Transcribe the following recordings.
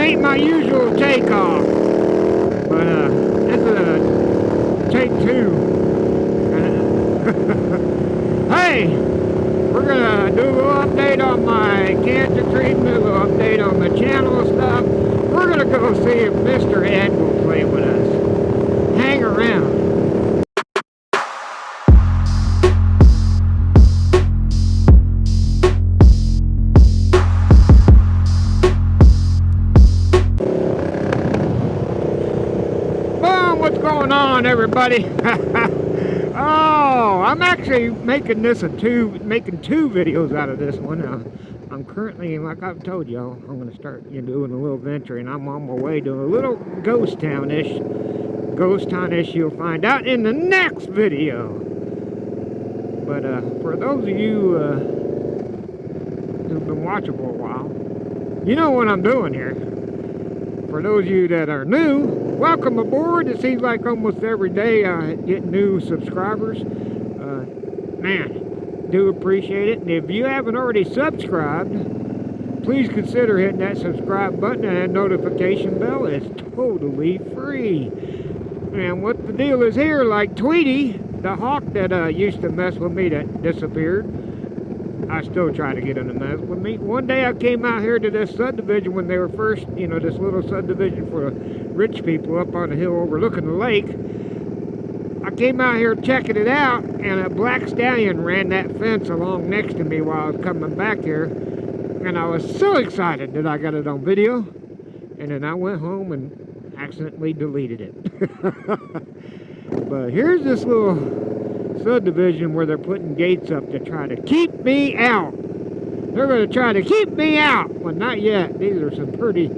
ain't my usual takeoff, but this is a take two. Hey, we're gonna do a little update on my cancer treatment, a little update on the channel stuff. We're gonna go see if Mr. Ed will play with us. Hang around. What's going on, everybody? Oh, I'm actually making this making two videos out of this one. I'm currently, like I've told y'all, I'm going to start doing a little venture, and I'm on my way to a little ghost town-ish. You'll find out in the next video. But for those of you who've been watching for a while, you know what I'm doing here. For those of you that are new, welcome aboard. It seems like almost every day I get new subscribers. Man, do appreciate it. And if you haven't already subscribed, please consider hitting that subscribe button and that notification bell. It's totally free. And what the deal is here, like Tweety, the hawk that used to mess with me that disappeared, I still try to get him to mess with me. One day I came out here to this subdivision when they were first, this little subdivision for rich people up on the hill overlooking the lake. I came out here checking it out, and a black stallion ran that fence along next to me while I was coming back here. And I was so excited that I got it on video. And then I went home and accidentally deleted it. But here's this little subdivision where they're putting gates up to try to keep me out. They're going to try to keep me out, but not yet. These are some pretty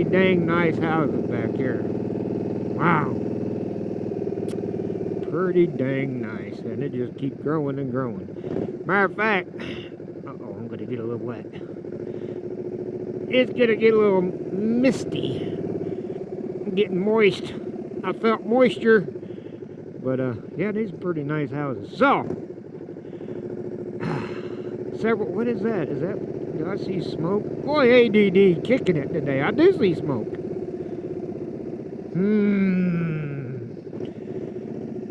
dang nice houses back here. Wow. Pretty dang nice, and it just keeps growing and growing. Matter of fact, I'm going to get a little wet. It's going to get a little misty. I'm getting moist. I felt moisture. But, yeah, these are pretty nice houses. So, what is that? Do I see smoke? Boy, ADD kicking it today. I do see smoke.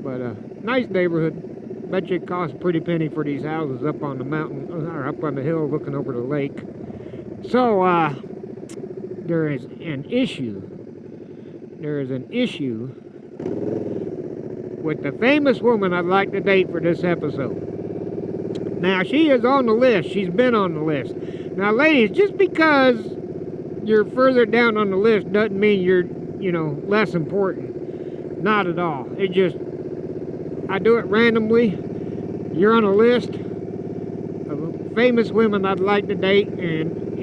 But, nice neighborhood. Bet you it costs a pretty penny for these houses up on the mountain, or up on the hill looking over the lake. So, there is an issue. With the famous woman I'd like to date for this episode. Now, she is on the list. She's been on the list. Now, ladies, just because you're further down on the list doesn't mean you're, less important. Not at all. It just, I do it randomly. You're on a list of famous women I'd like to date, and,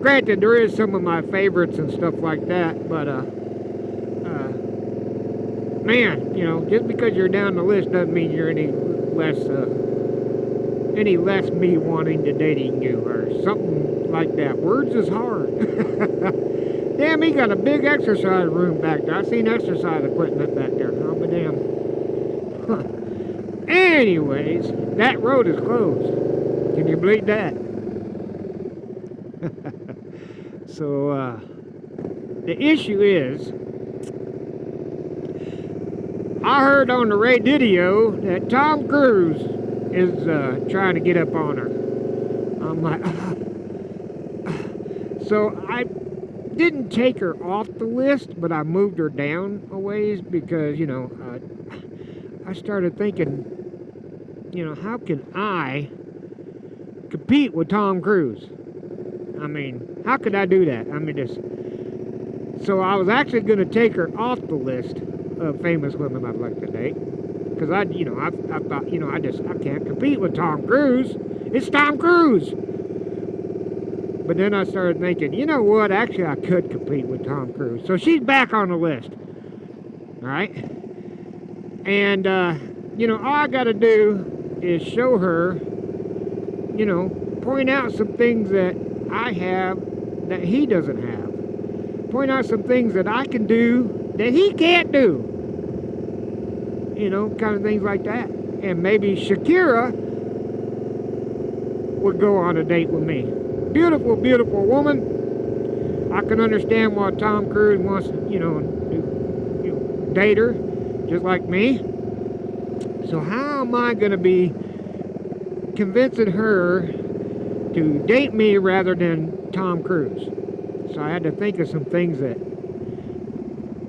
granted, there is some of my favorites and stuff like that, but, man, just because you're down the list doesn't mean you're any less me wanting to dating you or something like that. Words is hard. Damn, he got a big exercise room back there. I seen exercise equipment back there. Oh, but damn. Huh. Anyways, that road is closed. Can you believe that? So, the issue is, I heard on the radio that Tom Cruise is trying to get up on her. I'm like, so I didn't take her off the list, but I moved her down a ways because, I started thinking, how can I compete with Tom Cruise? I mean, how could I do that? I mean, so I was actually going to take her off the list of famous women I'd like to date, because I thought, I can't compete with Tom Cruise. It's Tom Cruise. But then I started thinking, you know what? Actually, I could compete with Tom Cruise. So she's back on the list. All right. And all I got to do is show her, point out some things that I have that he doesn't have. Point out some things that I can do that he can't do. Kind of things like that. And maybe Shakira would go on a date with me. beautiful, beautiful woman. I can understand why Tom Cruise wants to, date her, just like me. So how am I going to be convincing her to date me rather than Tom Cruise? So I had to think of some things that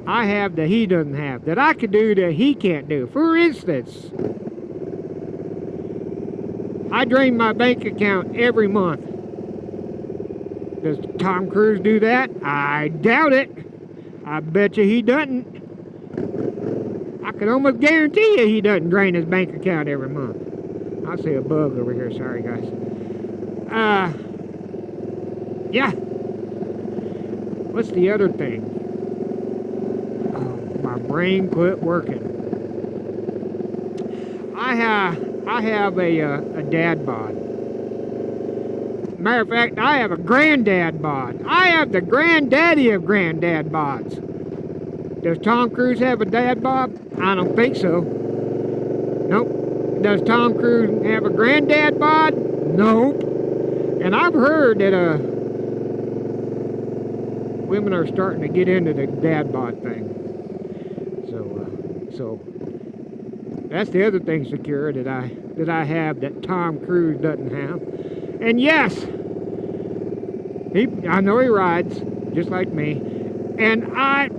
I have that he doesn't have, that I could do that he can't do. For instance, I drain my bank account every month. Does Tom Cruise do that? I doubt it. I bet you he doesn't. I can almost guarantee you he doesn't drain his bank account every month. I see a bug over here, sorry guys. Yeah. What's the other thing? Oh, my brain quit working. I have a dad bod. Matter of fact, I have a granddad bod. I have the granddaddy of granddad bods. Does Tom Cruise have a dad bod? I don't think so. Nope. Does Tom Cruise have a granddad bod? Nope. And I've heard that women are starting to get into the dad bod thing. So that's the other thing, Shakira, that I have that Tom Cruise doesn't have. And yes, I know he rides just like me. And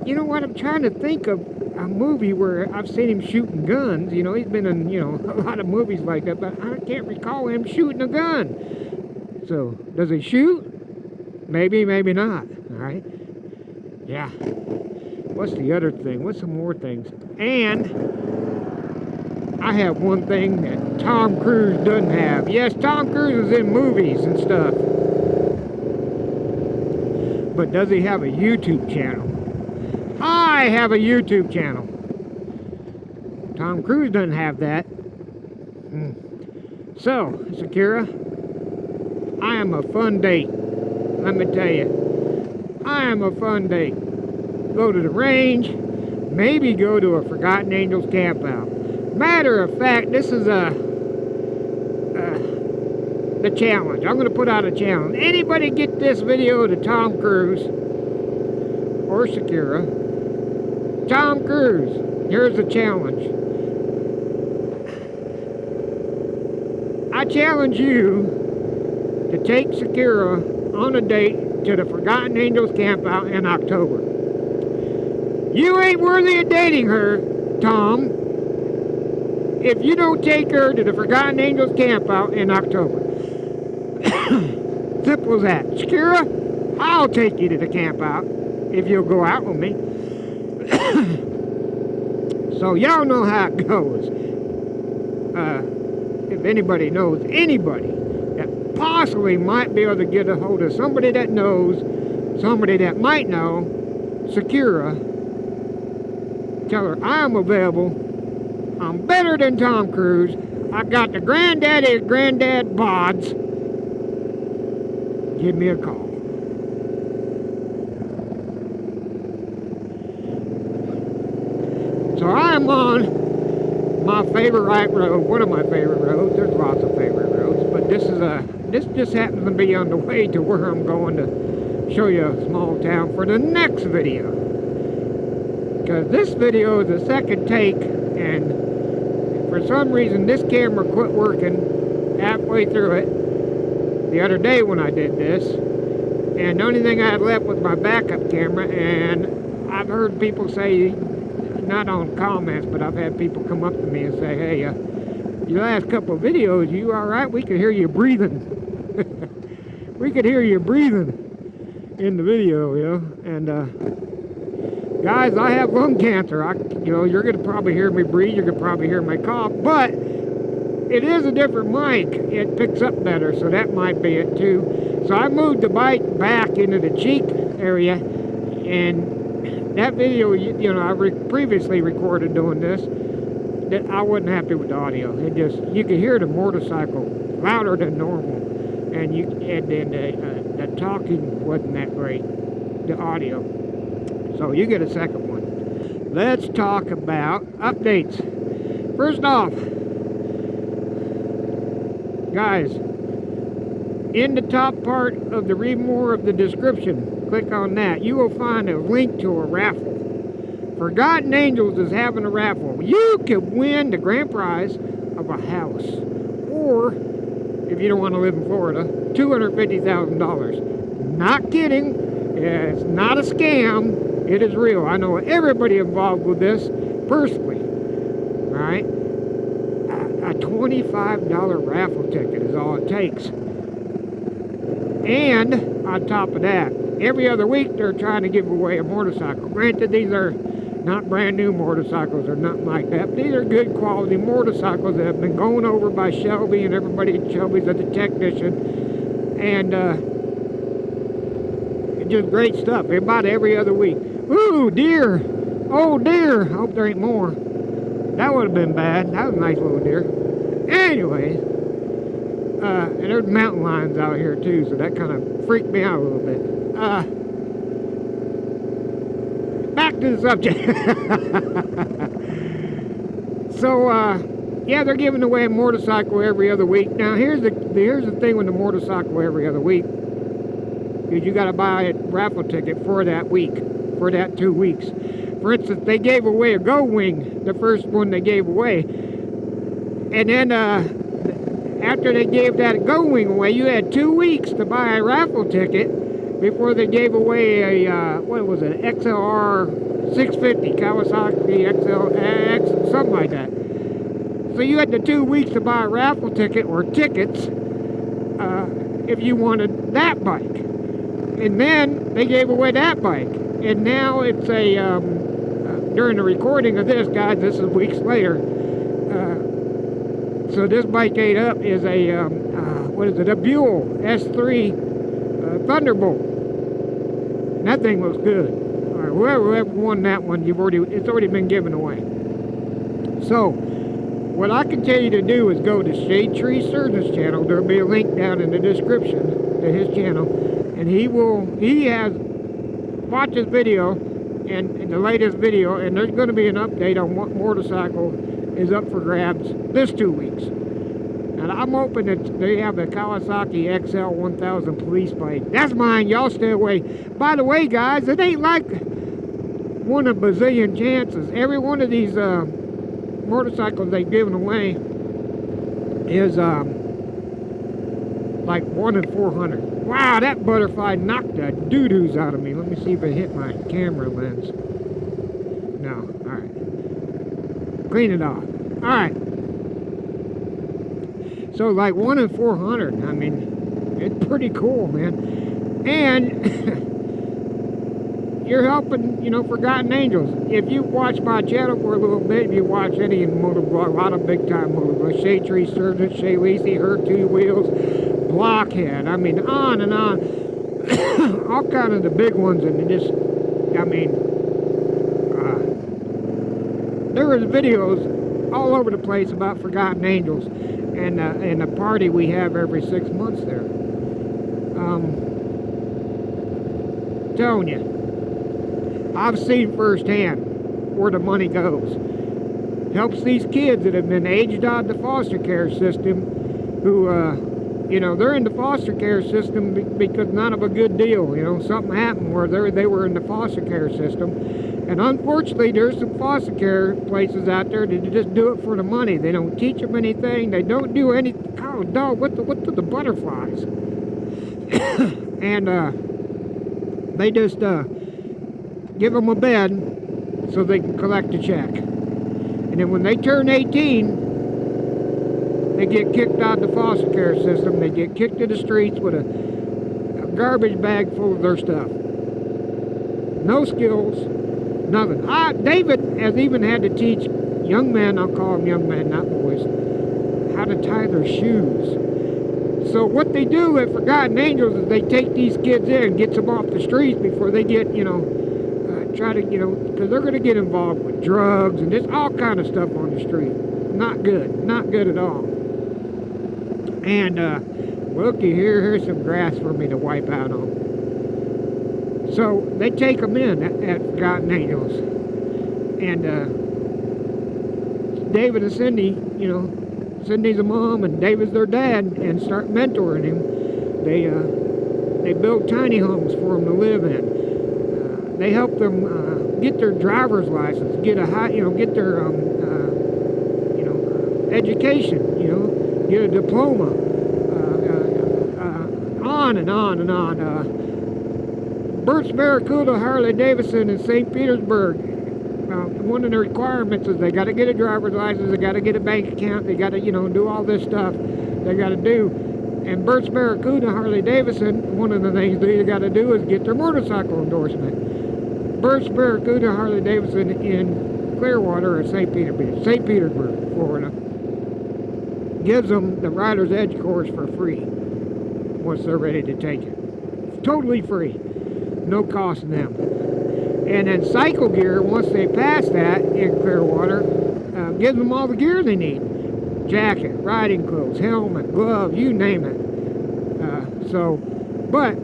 you know what? I'm trying to think of a movie where I've seen him shooting guns. He's been in, a lot of movies like that, but I can't recall him shooting a gun. So, does he shoot? Maybe, maybe not. All right. Yeah. What's the other thing? What's some more things? And I have one thing that Tom Cruise doesn't have. Yes, Tom Cruise is in movies and stuff. But does he have a YouTube channel? I have a YouTube channel. Tom Cruise doesn't have that. So, Shakira, I am a fun date. Let me tell you. I am a fun date. Go to the range. Maybe go to a Forgotten Angels camp out. Matter of fact, this is the challenge. I'm going to put out a challenge. Anybody get this video to Tom Cruise or Shakira? Tom Cruise, here's the challenge. I challenge you to take Shakira on a date to the Forgotten Angels camp out in October. You ain't worthy of dating her, Tom, if you don't take her to the Forgotten Angels camp out in October. Simple as that. Shakira, I'll take you to the camp out if you'll go out with me. So y'all know how it goes. If anybody knows anybody that possibly might be able to get a hold of somebody that knows, somebody that might know, Shakira, tell her I'm available. I'm better than Tom Cruise. I got the granddaddy of granddad bods. Give me a call. So I'm on my favorite road, one of my favorite roads. There's lots of favorite roads, but this just happens to be on the way to where I'm going to show you a small town for the next video. Because this video is the second take, and for some reason this camera quit working halfway through it the other day when I did this, and the only thing I had left was my backup camera. And I've heard people say, not on comments, but I've had people come up to me and say, hey, your last couple of videos, you alright? We could hear you breathing. We could hear you breathing in the video, and guys, I have lung cancer. You're going to probably hear me breathe, you're going to probably hear my cough, but it is a different mic. It picks up better, so that might be it too. So I moved the mic back into the cheek area, and that video, I previously recorded doing this, that I wasn't happy with the audio. You could hear the motorcycle louder than normal, and then the talking wasn't that great, the audio. So you get a second one. Let's talk about updates. First off, guys, In the top part of the read more of the description, click on that. You will find a link to a raffle. Forgotten Angels is having a raffle. You could win the grand prize of a house. Or, if you don't want to live in Florida, $250,000. Not kidding. It's not a scam. It is real. I know everybody involved with this personally. Alright? A $25 raffle ticket is all it takes. And on top of that, every other week they're trying to give away a motorcycle. Granted, these are not brand new motorcycles or nothing like that. But these are good quality motorcycles that have been going over by Shelby, and everybody at Shelby's a technician. And just great stuff. About every other week. Ooh, deer. Oh, deer. I hope there ain't more. That would have been bad. That was a nice little deer. Anyway, and there's mountain lions out here too, so that kind of freaked me out a little bit. Back to the subject. So, yeah, they're giving away a motorcycle every other week. Now, here's the thing with the motorcycle every other week. Is you got to buy a raffle ticket for that week, for that 2 weeks. For instance, they gave away a Go Wing, the first one they gave away. And then, after they gave that Go Wing away, you had 2 weeks to buy a raffle ticket before they gave away a, what was it, XLR 650, Kawasaki XLX, something like that. So you had the 2 weeks to buy a raffle ticket or tickets if you wanted that bike. And then they gave away that bike. And now it's a, during the recording of this, guys, this is weeks later, so this bike ate up is a, what is it, a Buell S3 Thunderbolt. And that thing looks good. All right, whoever won that one, it's already been given away. So, what I can tell you to do is go to Shade Tree Surgeon's channel. There'll be a link down in the description to his channel. And he has, watch his video, and the latest video, and there's going to be an update on what motorcycle is up for grabs this 2 weeks. And I'm hoping that they have a Kawasaki XL 1000 police bike. That's mine. Y'all stay away. By the way, guys, it ain't like one in a bazillion chances. Every one of these motorcycles they've given away is like 1 in 400. Wow, that butterfly knocked the doo-doos out of me. Let me see if it hit my camera lens. No. All right. Clean it off. All right. So like 1 in 400. I mean, it's pretty cool, man. And you're helping, you know, Forgotten Angels. If you watch my channel for a little bit, if you watch any motovlog, a lot of big time motovlogs, Shade Tree Surgeon, Shay Lacey, Her Two Wheels, Blockhead, I mean, on and on. All kind of the big ones, and just, I mean, there was videos all over the place about Forgotten Angels and the party we have every 6 months there. Telling you, I've seen firsthand where the money goes. Helps these kids that have been aged out of the foster care system, who, you know, they're in the foster care system because none of a good deal. You know, something happened where they were in the foster care system. And unfortunately, there's some foster care places out there that just do it for the money. They don't teach them anything. They don't do anything. Oh, dog, what the butterflies? And they just give them a bed so they can collect a check. And then when they turn 18, they get kicked out of the foster care system. They get kicked to the streets with a garbage bag full of their stuff. No skills, nothing. David has even had to teach young men, I'll call them young men, not boys, how to tie their shoes. So what they do at Forgotten Angels is they take these kids in, gets them off the streets before they get, you know, try to, you know, because they're going to get involved with drugs and just all kind of stuff on the street. Not good. Not good at all. And, looky here, here's some grass for me to wipe out on. So, they take them in at Forgotten Angels. And, David and Cindy, you know, Cindy's a mom and David's their dad, and start mentoring him They build tiny homes for them to live in. They help them get their driver's license, get a high, get their education, get a diploma, on and on and on. Bert's Barracuda Harley Davidson in St. Petersburg. One of the requirements is they got to get a driver's license, they got to get a bank account, they got to, do all this stuff they got to do. And Bert's Barracuda Harley Davidson, one of the things they got to do is get their motorcycle endorsement. Bert's Barracuda Harley Davidson in Clearwater or St. Petersburg, Florida, gives them the Rider's Edge course for free once they're ready to take it. Totally free, no cost to them. And then Cycle Gear, once they pass that in Clearwater, gives them all the gear they need. Jacket, riding clothes, helmet, glove, you name it. But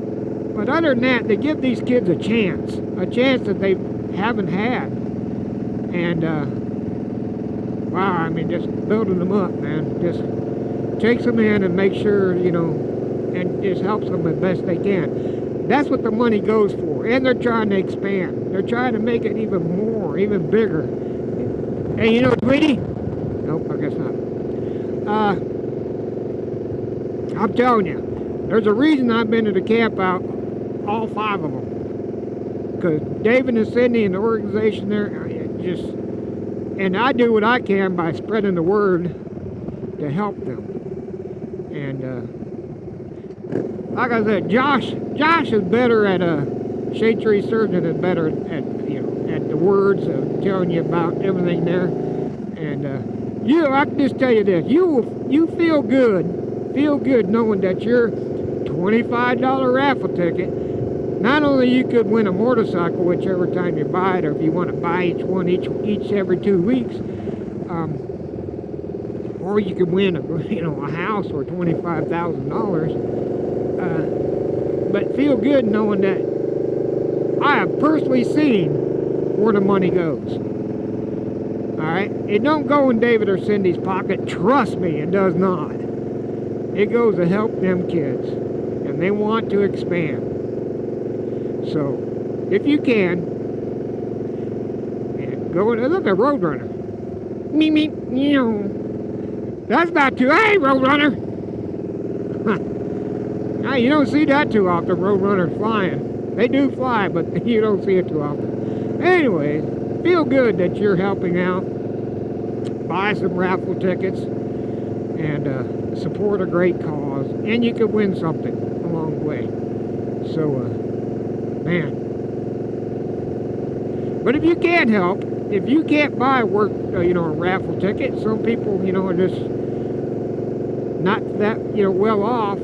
other than that, they give these kids a chance that they haven't had. And, wow, I mean, just building them up, man. Just takes them in and makes sure, and just helps them as best they can. That's what the money goes for. And they're trying to expand. They're trying to make it even more, even bigger. Hey, Tweety? Nope, I guess not. I'm telling you, there's a reason I've been to the camp out, all 5 of them. Because David and Cindy and the organization there, and I do what I can by spreading the word to help them. And like I said, Josh is better at Shade Tree Surgeon is better at the words of telling you about everything there. And I can just tell you this: you feel good knowing that your $25 raffle ticket. Not only you could win a motorcycle whichever time you buy it, or if you want to buy each one each every 2 weeks, or you could win a house for $25,000. But feel good knowing that I have personally seen where the money goes. All right, it don't go in David or Cindy's pocket. Trust me, it does not. It goes to help them kids, and they want to expand. So, if you can, go and look at Roadrunner. That's about too. Hey, Roadrunner! Now, you don't see that too often, Roadrunners flying. They do fly, but you don't see it too often. Anyways, feel good that you're helping out. Buy some raffle tickets and support a great cause. And you could win something along the way. So, man. But if you can't help, if you can't buy a raffle ticket, some people, are just not that, well off,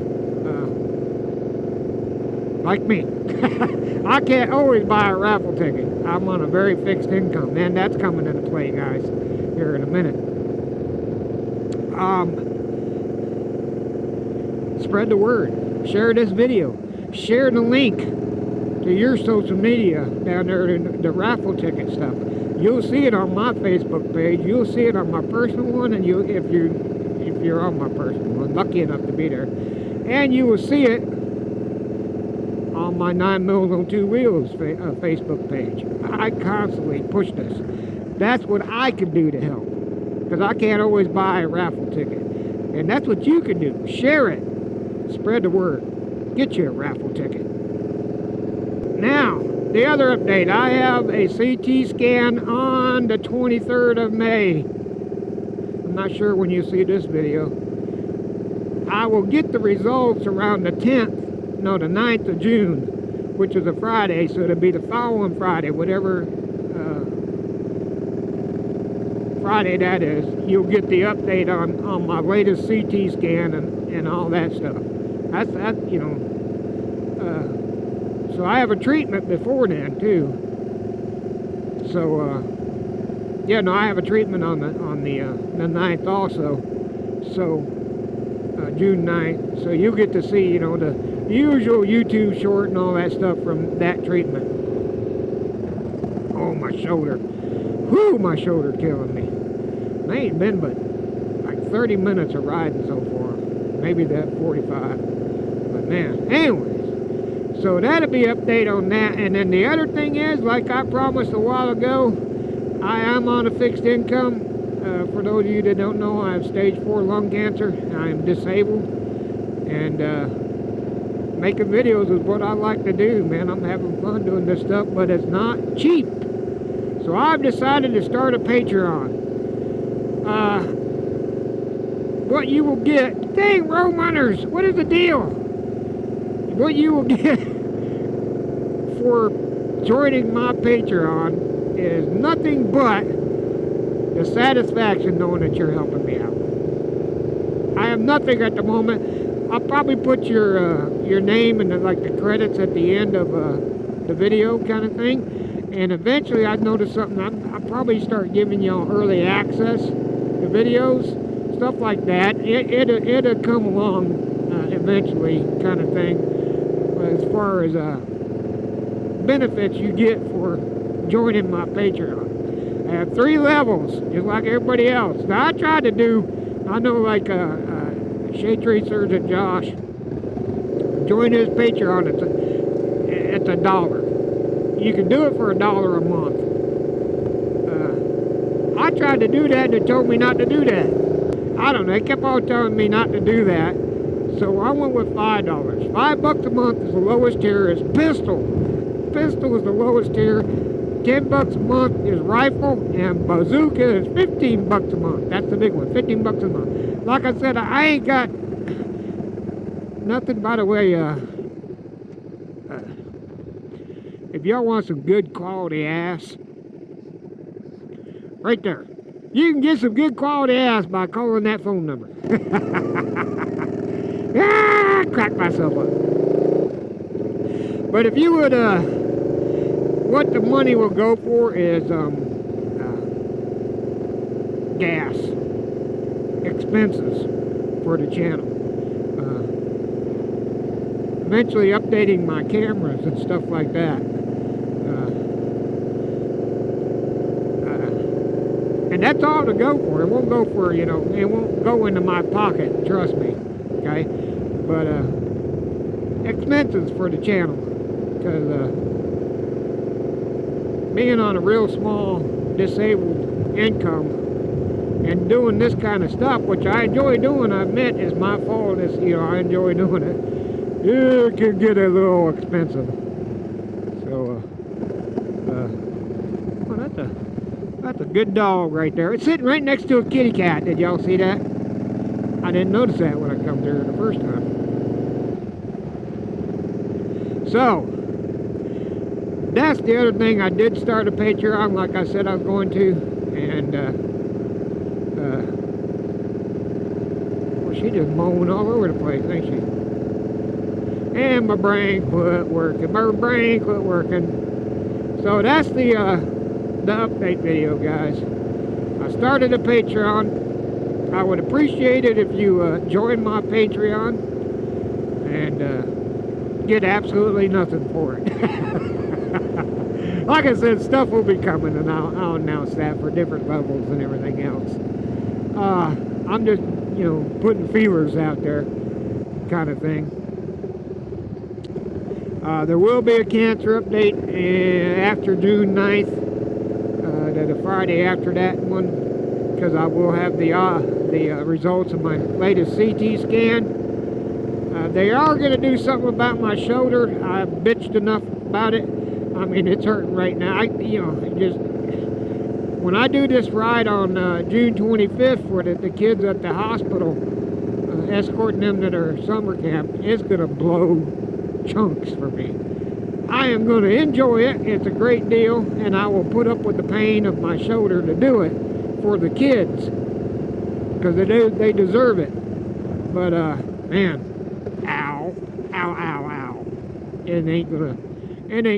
like me. I can't always buy a raffle ticket. I'm on a very fixed income, and that's coming into play, guys, here in a minute. Spread the word. Share this video. Share the link to your social media down there in the raffle ticket stuff. You'll see it on my Facebook page. You'll see it on my personal one, and if you're on my personal one, lucky enough to be there, and you will see it on my 9 Mills on 2 Wheels Facebook page. I constantly push this. That's what I can do to help, because I can't always buy a raffle ticket, and that's what you can do. Share it. Spread the word. Get you a raffle ticket. Now, the other update. I have a CT scan on the 23rd of May. I'm not sure when you see this video. I will get the results around the 9th of June, which is a Friday, so it'll be the following Friday, whatever Friday that is. You'll get the update on my latest CT scan and all that stuff. That's so I have a treatment before then too. So I have a treatment on the 9th also. So June 9th. So you'll get to see the usual YouTube short and all that stuff from that treatment. Oh, my shoulder. Whew, my shoulder killing me. I ain't been but like 30 minutes of riding so far. Maybe that 45. But man, anyways, so that'll be update on that. And then the other thing is, like I promised a while ago, I am on a fixed income. For those of you that don't know, I have stage 4 lung cancer. I am disabled, and making videos is what I like to do, man. I'm having fun doing this stuff, but it's not cheap. So I've decided to start a Patreon. What you will get, dang, Rome Runners, what is the deal? What you will get for joining my Patreon is nothing but the satisfaction knowing that you're helping me out. I have nothing at the moment. I'll probably put your name and like the credits at the end of the video kind of thing. And eventually I've noticed something. I'll probably start giving y'all early access to videos. Stuff like that. It'll come along eventually, kind of thing. As far as benefits you get for joining my Patreon. I have 3 levels, just like everybody else. Now I tried to do, I know like Shade Tree Surgeon Josh, join his Patreon. It's $1. You can do it for $1 a month. I tried to do that and they told me not to do that. I don't know, they kept on telling me not to do that, so I went with $5. $5 a month is the lowest tier. Is Pistol. Pistol is the lowest tier. $10 a month is Rifle, and Bazooka is $15 a month. That's the big one, $15 a month. Like I said, I ain't got nothing. By the way, if y'all want some good quality ass, right there. You can get some good quality ass by calling that phone number. Ah, crack myself up. But if you would, what the money will go for is gas expenses for the channel. Eventually updating my cameras and stuff like that. And that's all to go for. It won't go for, you know, it won't go into my pocket, trust me, okay? But, expenses for the channel, because, being on a real small, disabled income, and doing this kind of stuff, which I enjoy doing, I admit, is my fault, is, you know, I enjoy doing it, it can get a little expensive. So, well, that's a good dog right there. It's sitting right next to a kitty cat. Did y'all see that? I didn't notice that when I come through the first time. So, that's the other thing. I did start a Patreon like I said I was going to. And, well, she just moaning all over the place, ain't she? And my brain quit working. My brain quit working. So that's the update video, guys. I started a Patreon. I would appreciate it if you join my Patreon and get absolutely nothing for it. Like I said, stuff will be coming, and I'll announce that for different levels and everything else. I'm just, you know, putting feelers out there, kind of thing. There will be a cancer update after June 9th. The Friday after that one, because I will have the results of my latest CT scan. They are going to do something about my shoulder. I bitched enough about it. I mean, it's hurting right now. You know, just when I do this ride on June 25th for the kids at the hospital, escorting them to their summer camp, it's going to blow chunks for me. I am going to enjoy it. It's a great deal, and I will put up with the pain of my shoulder to do it for the kids, because they deserve it. But man, ow, ow, ow, ow. It ain't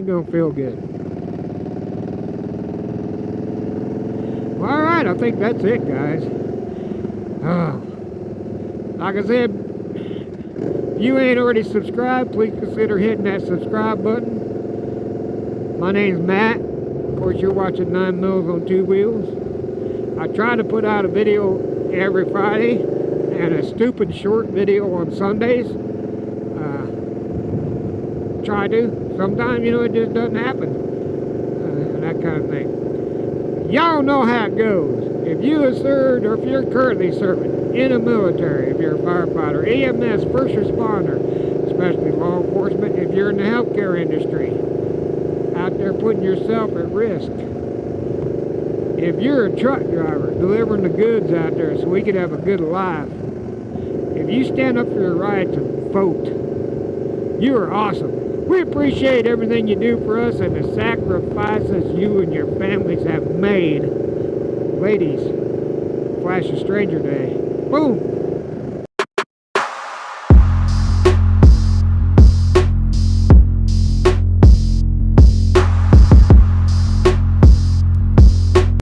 gonna feel good. Well, all right, I think that's it, guys. Like I said, if you ain't already subscribed, please consider hitting that subscribe button. My name's Matt. Of course, you're watching 9 Mills on 2 Wheels. I try to put out a video every Friday and a stupid short video on Sundays. try to. Sometimes, you know, it just doesn't happen. That kind of thing. Y'all know how it goes. If you have served, or if you're currently serving in the military, if you're a firefighter, EMS, first responder, especially law enforcement, if you're in the healthcare industry, out there putting yourself at risk. If you're a truck driver, delivering the goods out there so we could have a good life. If you stand up for your rights and vote, you are awesome. We appreciate everything you do for us and the sacrifices you and your families have made. Ladies, flash a stranger day. Boom.